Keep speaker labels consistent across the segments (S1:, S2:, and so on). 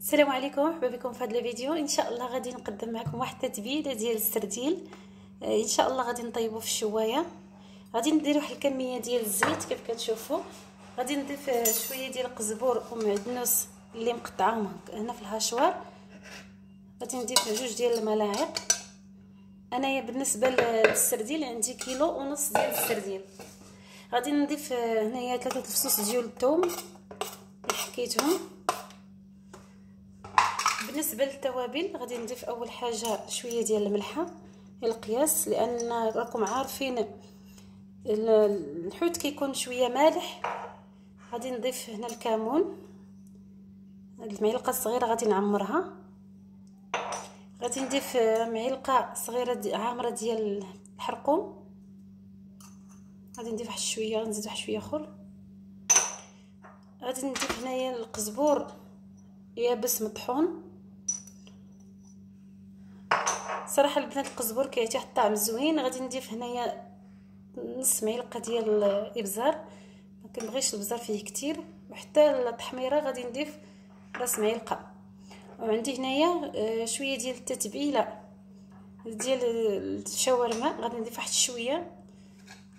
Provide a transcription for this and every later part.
S1: السلام عليكم، مرحبا بكم في هذا الفيديو. ان شاء الله غادي نقدم معكم واحد التتبيله ديال السرديل. ان شاء الله غادي نطيبوه في الشوايه. غادي ندير واحد الكميه ديال الزيت كيف كتشوفوا. غادي نضيف شويه ديال القزبور ومعدنوس اللي مقطعاهم هنا في الهاشوار. غادي نضيف 2 ديال الملاعق. انايا بالنسبه للسرديل عندي 1.5 كيلو ديال السرديل. غادي نضيف هنايا 3 فصوص ديال الثوم اللي حكيتهم. بالنسبه للتوابل غادي نضيف اول حاجه شويه ديال الملحه القياس، لان راكم عارفين الحوت كيكون شويه مالح. غادي نضيف هنا الكمون، هاد المعلقه الصغيره غادي نعمرها. غادي نضيف معلقه صغيره عامره ديال الحرقوم. غادي نضيف واحد شويه، نزيد واحد شويه اخر. غادي نضيف هنايا القزبور يابس مطحون. صراحه البنات القزبور كيعطي واحد الطعم زوين. غادي نضيف هنايا نص معلقه ديال الابزار، ما كنبغيش البزار فيه كتير. وحتى التحميره غادي نضيف راس معلقه. وعندي هنايا شويه ديال التتبيله ديال الشاورما، غادي نضيف واحد شويه.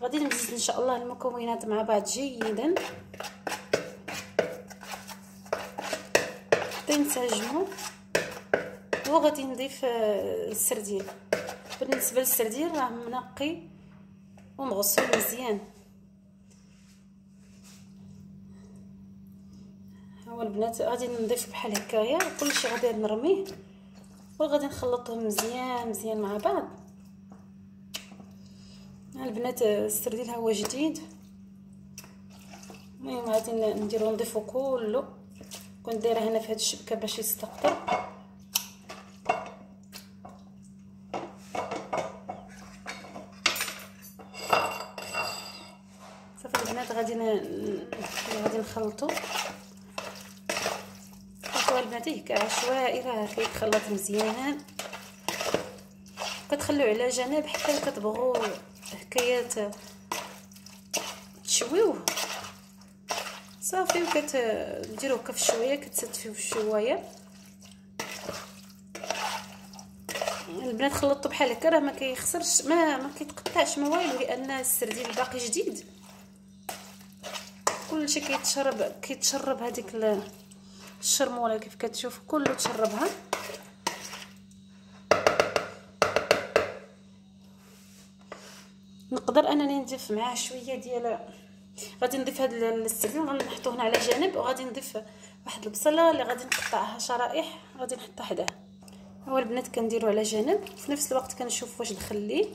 S1: غادي نمزج ان شاء الله المكونات مع بعض جيدا حتى ينسجموا. وغادي نضيف السردين. بالنسبه للسردين راه منقي ومغسول مزيان. هو البنات غادي نضيف بحال هكايا كلشي، غادي نرميه وغادي نخلطهم مزيان مزيان مع بعض. البنات السردين هو جديد. المهم غادي نديرو نضيفو كله. كنت دايره هنا في هاد الشبكه باش يستقطر. صافي البنات غادي نخلطو. شوفوا البنات هيك عشوائي راه كيتخلط مزيان. كتخليوه على جنب حتى كتبغوا هكايا تشويوه صافي، وكتديروه هكا في الشوايه، كتستفيو في الشوايه. البنات خلطوا بحال هكا راه ما كيخسرش، ما كيتقطعش ما والو، لان السردين باقي جديد. كلشي كيتشرب هذيك الشرموله كيف كتشوف كله تشربها. نقدر انني نضيف معاه شويه ديال، غادي نضيف هذا السردين غنحطوه هنا على جانب. وغادي نضيف واحد البصله اللي غادي نقطعها شرائح، غادي نحطها حداه. هو البنات كنديرو على جانب، في نفس الوقت كنشوف واش دخل ليه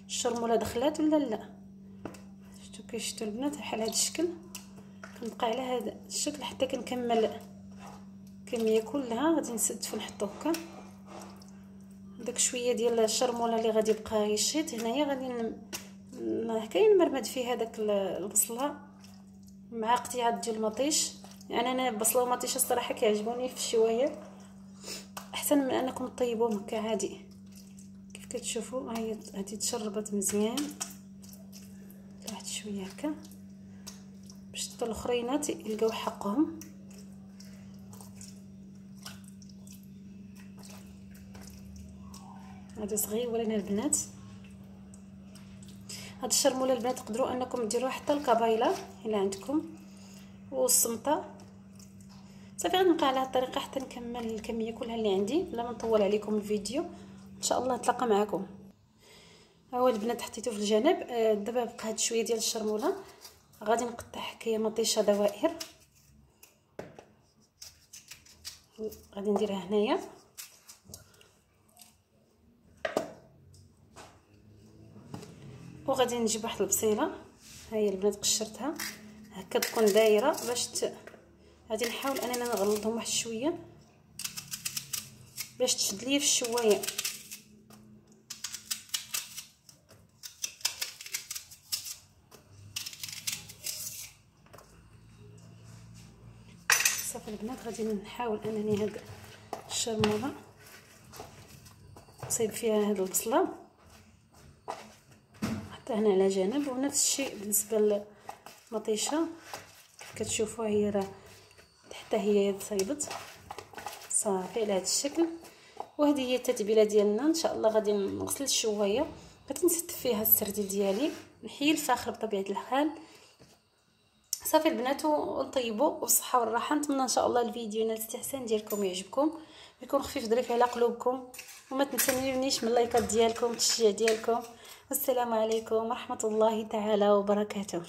S1: الشرموله، دخلات ولا لا. شفتوا البنات بحال هذا الشكل. كنبقى على هذا الشكل حتى كنكمل الكميه كلها. غادي نسدفو نحطو هكا. داك شويه ديال الشرموله اللي غادي يبقى يشيط هنايا غادي كاين مرمد فيه هذاك البصله مع قطيعه ديال المطيش. يعني انا البصله والمطيش الصراحه كيعجبوني في الشوايه احسن من انكم طيبوهم هكا عادي. كيف كتشوفوا هي هذه تشربت مزيان واحد شويه هكا باش حتى الاخرينات يلقاو حقهم. هذا صغير ولينا البنات. هاد الشرموله البنات تقدروا انكم ديروها حتى الكبايله الا عندكم والصمطه. صافي غنبقى على هاد الطريقه حتى نكمل الكميه كلها اللي عندي بلا ما نطول عليكم الفيديو. ان شاء الله نتلاقى معكم. ها هو البنات حطيته في الجانب. دابا بقى هاد شويه ديال الشرموله غادي نقطع هكايا مطيشه دوائر. غادي نديرها هنايا وغادي نجيب واحد البصيله. ها هي البنات قشرتها هكا تكون دايره باش غادي نحاول اننا نغلطهم واحد شويه باش تشد ليا في الشوايه. صافي البنات غادي نحاول انني هاد الشرموله نصيب فيها هاد البصله حتى هنا على جانب. ونفس الشيء بالنسبه للمطيشه كيف كتشوفوا هي راه حتى هي تصايبت. صافي على هذا الشكل. وهذه هي التتبيله ديالنا. ان شاء الله غادي نغسل الشوايه، غادي نستف فيها السردي ديالي، نحيي الفاخر بطبيعه الحال. صافي البنات، ونطيبوا بالصحه والراحه. نتمنى ان شاء الله الفيديو ينال الاستحسان ديالكم، يعجبكم ويكون خفيف ظريف على قلوبكم. وما تنسونيش من اللايكات ديالكم والتشجيع ديالكم. والسلام عليكم ورحمه الله تعالى وبركاته.